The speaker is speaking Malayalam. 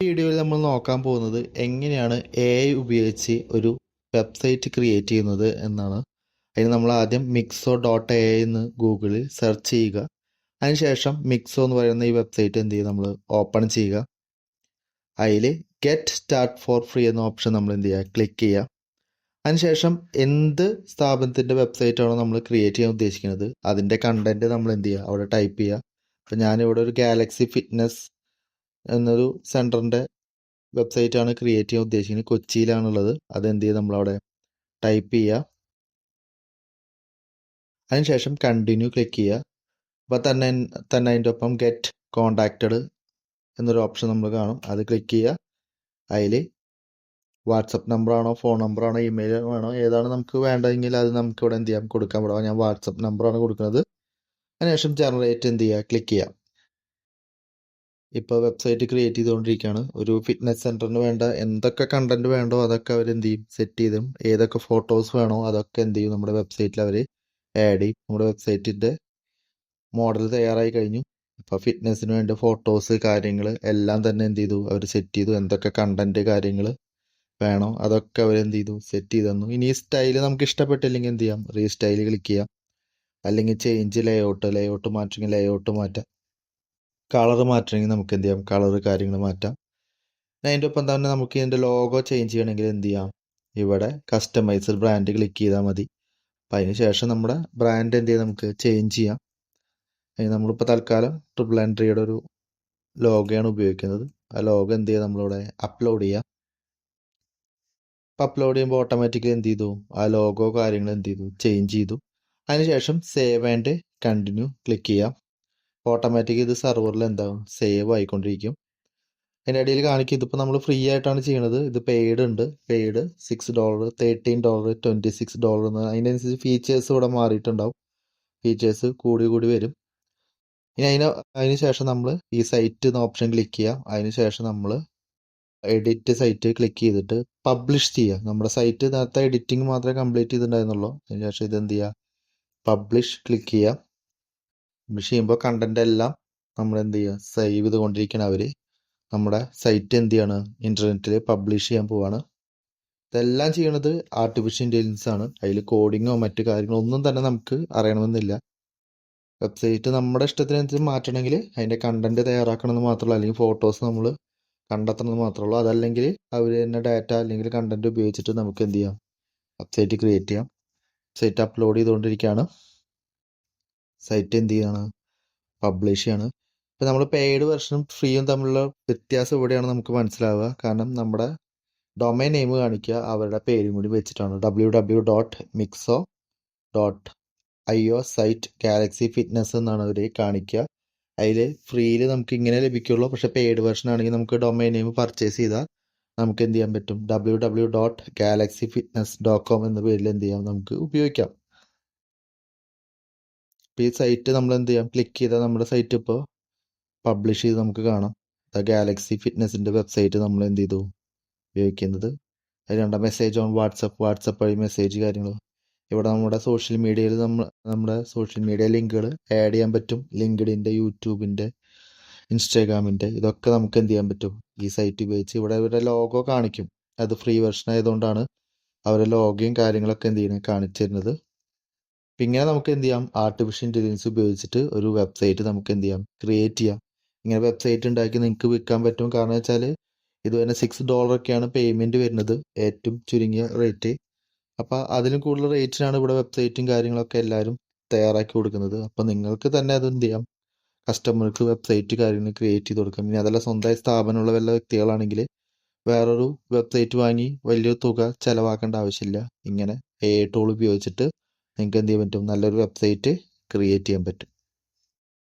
വീഡിയോയിൽ നമ്മൾ നോക്കാൻ പോകുന്നത് എങ്ങനെയാണ് AI ഉപയോഗിച്ച് ഒരു വെബ്സൈറ്റ് ക്രിയേറ്റ് ചെയ്യുന്നത് എന്നാണ്. അതിന് നമ്മൾ ആദ്യം mixo.ai എന്ന് ഗൂഗിളിൽ സെർച്ച് ചെയ്യുക. അതിനുശേഷം മിക്സോ എന്ന് പറയുന്ന ഈ വെബ്സൈറ്റ് എന്ത് ചെയ്യുക, നമ്മൾ ഓപ്പൺ ചെയ്യുക. അതിൽ ഗെറ്റ് സ്റ്റാർട്ട് ഫോർ ഫ്രീ എന്ന ഓപ്ഷൻ നമ്മൾ എന്ത് ചെയ്യുക, ക്ലിക്ക് ചെയ്യുക. അതിനുശേഷം എന്ത് സ്ഥാപനത്തിൻ്റെ വെബ്സൈറ്റ് ആണോ നമ്മൾ ക്രിയേറ്റ് ചെയ്യാൻ ഉദ്ദേശിക്കുന്നത് അതിൻ്റെ കണ്ടന്റ് നമ്മൾ എന്ത് ചെയ്യുക, അവിടെ ടൈപ്പ് ചെയ്യുക. അപ്പം ഞാനിവിടെ ഒരു ഗാലക്സി ഫിറ്റ്നസ് എന്നൊരു സെൻറ്ററിൻ്റെ വെബ്സൈറ്റാണ് ക്രിയേറ്റ് ചെയ്യാൻ ഉദ്ദേശിക്കുന്നത്. കൊച്ചിയിലാണുള്ളത്. അതെന്ത് ചെയ്യുക, നമ്മളവിടെ ടൈപ്പ് ചെയ്യുക. അതിനുശേഷം കണ്ടിന്യൂ ക്ലിക്ക് ചെയ്യുക. അപ്പോൾ തന്നെ അതിൻ്റെ ഒപ്പം ഗെറ്റ് കോണ്ടാക്റ്റഡ് എന്നൊരു ഓപ്ഷൻ നമ്മൾ കാണും. അത് ക്ലിക്ക് ചെയ്യുക. അതിൽ വാട്സപ്പ് നമ്പറാണോ ഫോൺ നമ്പറാണോ ഇമെയിൽ വേണോ ഏതാണ് നമുക്ക് വേണ്ടതെങ്കിൽ അത് നമുക്ക് ഇവിടെ എന്ത് ചെയ്യാം, കൊടുക്കാൻ പറ്റും. ഞാൻ വാട്സപ്പ് നമ്പറാണ് കൊടുക്കുന്നത്. അതിനുശേഷം ജനറേറ്റ് എന്ത് ചെയ്യുക, ക്ലിക്ക് ചെയ്യുക. ഇപ്പോൾ വെബ്സൈറ്റ് ക്രിയേറ്റ് ചെയ്തുകൊണ്ടിരിക്കുകയാണ്. ഒരു ഫിറ്റ്നസ് സെൻറ്ററിന് വേണ്ട എന്തൊക്കെ കണ്ടന്റ് വേണ്ടോ അതൊക്കെ അവർ എന്ത് ചെയ്യും, സെറ്റ് ചെയ്തും. ഏതൊക്കെ ഫോട്ടോസ് വേണോ അതൊക്കെ എന്ത് ചെയ്യും, നമ്മുടെ വെബ്സൈറ്റിൽ അവർ ആഡ് ചെയ്യും. നമ്മുടെ വെബ്സൈറ്റിൻ്റെ മോഡൽ തയ്യാറായി കഴിഞ്ഞു. ഇപ്പോൾ ഫിറ്റ്നസ്സിന് വേണ്ട ഫോട്ടോസ് കാര്യങ്ങൾ എല്ലാം തന്നെ എന്ത് ചെയ്തു, അവർ സെറ്റ് ചെയ്തു. എന്തൊക്കെ കണ്ടന്റ് കാര്യങ്ങൾ വേണോ അതൊക്കെ അവർ എന്ത് ചെയ്തു, സെറ്റ് ചെയ്ത് തന്നു. ഇനി ഈ സ്റ്റൈല് നമുക്ക് ഇഷ്ടപ്പെട്ടില്ലെങ്കിൽ എന്ത് ചെയ്യാം, റീസ്റ്റൈൽ ക്ലിക്ക് ചെയ്യാം. അല്ലെങ്കിൽ ചേഞ്ച് ലേഔട്ട് മാറ്റണമെങ്കിൽ ലേഔട്ട് മാറ്റാം. കളർ മാറ്റണമെങ്കിൽ നമുക്ക് എന്ത് ചെയ്യാം, കളർ കാര്യങ്ങൾ മാറ്റാം. അതിൻ്റെ ഒപ്പം തന്നെ നമുക്ക് ഇതിൻ്റെ ലോഗോ ചേഞ്ച് ചെയ്യണമെങ്കിൽ എന്ത് ചെയ്യാം, ഇവിടെ കസ്റ്റമൈസ്ഡ് ബ്രാൻഡ് ക്ലിക്ക് ചെയ്താൽ മതി. അപ്പം അതിന് ശേഷം നമ്മുടെ ബ്രാൻഡ് എന്ത് ചെയ്യാം, നമുക്ക് ചേഞ്ച് ചെയ്യാം. നമ്മളിപ്പോൾ തൽക്കാലം ട്രിപ്പിൾ എൻട്രിയുടെ ഒരു ലോഗോയാണ് ഉപയോഗിക്കുന്നത്. ആ ലോഗോ എന്ത് ചെയ്യുക, നമ്മളിവിടെ അപ്ലോഡ് ചെയ്യാം. അപ്പം അപ്ലോഡ് ചെയ്യുമ്പോൾ ഓട്ടോമാറ്റിക്കലി എന്ത് ചെയ്തു, ആ ലോഗോ കാര്യങ്ങൾ എന്ത് ചെയ്തു, ചേഞ്ച് ചെയ്തു. അതിനുശേഷം സേവ് ആൻഡ് കണ്ടിന്യൂ ക്ലിക്ക് ചെയ്യാം. ഓട്ടോമാറ്റിക് ഇത് സെർവറിൽ എന്താകും, സേവ് ആയിക്കൊണ്ടിരിക്കും. അതിൻ്റെ ഇടയിൽ കാണിക്കും ഇതിപ്പോൾ നമ്മൾ ഫ്രീ ആയിട്ടാണ് ചെയ്യണത്. ഇത് പെയ്ഡ് ഉണ്ട്. പെയ്ഡ് $6, $13, $26 എന്ന്. അതിനനുസരിച്ച് ഫീച്ചേഴ്സ് ഇവിടെ മാറിയിട്ടുണ്ടാവും. ഫീച്ചേഴ്സ് കൂടി വരും. ഇനി അതിന് ശേഷം നമ്മൾ ഈ സൈറ്റ് എന്ന ഓപ്ഷൻ ക്ലിക്ക് ചെയ്യുക. അതിന് ശേഷം നമ്മൾ എഡിറ്റ് സൈറ്റ് ക്ലിക്ക് ചെയ്തിട്ട് പബ്ലിഷ് ചെയ്യുക. നമ്മുടെ സൈറ്റ് നേരത്തെ എഡിറ്റിംഗ് മാത്രമേ കംപ്ലീറ്റ് ചെയ്തിട്ടുണ്ടായിരുന്നുള്ളൂ. അതിന് ശേഷം ഇതെന്ത് ചെയ്യുക, പബ്ലിഷ് ക്ലിക്ക് ചെയ്യുക. പബ്ലിഷ് ചെയ്യുമ്പോൾ കണ്ടന്റ് എല്ലാം നമ്മൾ എന്ത് ചെയ്യുക, സേവ് ചെയ്തുകൊണ്ടിരിക്കണം. അവർ നമ്മുടെ സൈറ്റ് എന്ത് ചെയ്യാണ്, ഇൻ്റർനെറ്റിൽ പബ്ലിഷ് ചെയ്യാൻ പോവാണ്. ഇതെല്ലാം ചെയ്യണത് ആർട്ടിഫിഷ്യൽ ഇൻ്റലിജൻസ് ആണ്. അതിൽ കോഡിങ്ങോ മറ്റു കാര്യങ്ങളോ ഒന്നും തന്നെ നമുക്ക് അറിയണമെന്നില്ല. വെബ്സൈറ്റ് നമ്മുടെ ഇഷ്ടത്തിനനുസരിച്ച് മാറ്റണമെങ്കിൽ അതിൻ്റെ കണ്ടന്റ് തയ്യാറാക്കണമെന്ന് മാത്രമല്ല, അല്ലെങ്കിൽ ഫോട്ടോസ് നമ്മൾ കണ്ടെത്തണമെന്ന് മാത്രമേ ഉള്ളൂ. അതല്ലെങ്കിൽ അവർ തന്നെ ഡാറ്റ അല്ലെങ്കിൽ കണ്ടന്റ് ഉപയോഗിച്ചിട്ട് നമുക്ക് എന്ത് ചെയ്യാം, വെബ്സൈറ്റ് ക്രിയേറ്റ് ചെയ്യാം. സൈറ്റ് അപ്ലോഡ് ചെയ്തുകൊണ്ടിരിക്കുകയാണ്. സൈറ്റ് എന്ത് ചെയ്യാണ്, പബ്ലിഷ് ചെയ്യാണ്. ഇപ്പം നമ്മൾ പെയ്ഡ് വെർഷനും ഫ്രീയും തമ്മിലുള്ള വ്യത്യാസം ഇവിടെയാണ് നമുക്ക് മനസ്സിലാവുക. കാരണം നമ്മുടെ ഡൊമൈൻ നെയിം കാണിക്കുക അവരുടെ പേരും കൂടി വെച്ചിട്ടാണ്. www.mixo.io സൈറ്റ് ഗാലക്സി ഫിറ്റ്നസ് എന്നാണ് അവർ കാണിക്കുക. അതിൽ ഫ്രീയിൽ നമുക്ക് ഇങ്ങനെ ലഭിക്കുള്ളൂ. പക്ഷേ പെയ്ഡ് വെർഷൻ ആണെങ്കിൽ നമുക്ക് ഡൊമൈൻ നെയിം പർച്ചേസ് ചെയ്താൽ നമുക്ക് എന്ത് ചെയ്യാൻ പറ്റും, www.galaxyfitness.com എന്ന പേരിൽ എന്ത് ചെയ്യാം, നമുക്ക് ഉപയോഗിക്കാം. ഇപ്പോൾ ഈ സൈറ്റ് നമ്മൾ എന്ത് ചെയ്യാം, ക്ലിക്ക് ചെയ്താൽ നമ്മുടെ സൈറ്റ് ഇപ്പോൾ പബ്ലിഷ് ചെയ്ത് നമുക്ക് കാണാം. ഗാലക്സി ഫിറ്റ്നസിൻ്റെ വെബ്സൈറ്റ് നമ്മൾ എന്ത് ചെയ്തു ഉപയോഗിക്കുന്നത്. അതിൽ മെസ്സേജ് ഓൺ വാട്സപ്പ് വഴി മെസ്സേജ് കാര്യങ്ങൾ. ഇവിടെ നമ്മുടെ സോഷ്യൽ മീഡിയയിൽ നമ്മുടെ സോഷ്യൽ മീഡിയ ലിങ്കുകൾ ആഡ് ചെയ്യാൻ പറ്റും. ലിങ്ക്ഡിൻ്റെ, യൂട്യൂബിൻ്റെ, ഇൻസ്റ്റാഗ്രാമിൻ്റെ ഇതൊക്കെ നമുക്ക് എന്ത് ചെയ്യാൻ പറ്റും, ഈ സൈറ്റ് ഉപയോഗിച്ച്. ഇവിടെ ഇവരുടെ ലോഗോ കാണിക്കും. അത് ഫ്രീ വെർഷൻ ആയതുകൊണ്ടാണ് അവരുടെ ലോഗോയും കാര്യങ്ങളൊക്കെ എന്ത് ചെയ്യുന്നത്, കാണിച്ചു തരുന്നത്. അപ്പം ഇങ്ങനെ നമുക്ക് എന്ത് ചെയ്യാം, ആർട്ടിഫിഷ്യൽ ഇൻ്റലിജൻസ് ഉപയോഗിച്ചിട്ട് ഒരു വെബ്സൈറ്റ് നമുക്ക് എന്ത് ചെയ്യാം, ക്രിയേറ്റ് ചെയ്യാം. ഇങ്ങനെ വെബ്സൈറ്റ് ഉണ്ടാക്കി നിങ്ങൾക്ക് വിൽക്കാൻ പറ്റും. കാരണം വെച്ചാൽ ഇത് തന്നെ $6 പേയ്മെൻറ്റ് വരുന്നത്, ഏറ്റവും ചുരുങ്ങിയ റേറ്റ്. അപ്പോൾ അതിലും കൂടുതൽ റേറ്റിനാണ് ഇവിടെ വെബ്സൈറ്റും കാര്യങ്ങളൊക്കെ എല്ലാവരും തയ്യാറാക്കി കൊടുക്കുന്നത്. അപ്പോൾ നിങ്ങൾക്ക് തന്നെ അത് എന്ത് ചെയ്യാം, കസ്റ്റമർക്ക് വെബ്സൈറ്റ് കാര്യങ്ങൾ ക്രിയേറ്റ് ചെയ്ത് കൊടുക്കാം. ഇനി അതല്ല സ്വന്തമായി സ്ഥാപനമുള്ള വല്ല വ്യക്തികളാണെങ്കിൽ വേറൊരു വെബ്സൈറ്റ് വാങ്ങി വലിയ തുക ചിലവാക്കേണ്ട ആവശ്യമില്ല. ഇങ്ങനെ AI ടൂൾ ഉപയോഗിച്ചിട്ട് നിങ്ങൾക്ക് എന്ത് ചെയ്യാൻ പറ്റും, നല്ലൊരു വെബ്സൈറ്റ് ക്രിയേറ്റ് ചെയ്യാൻ പറ്റും.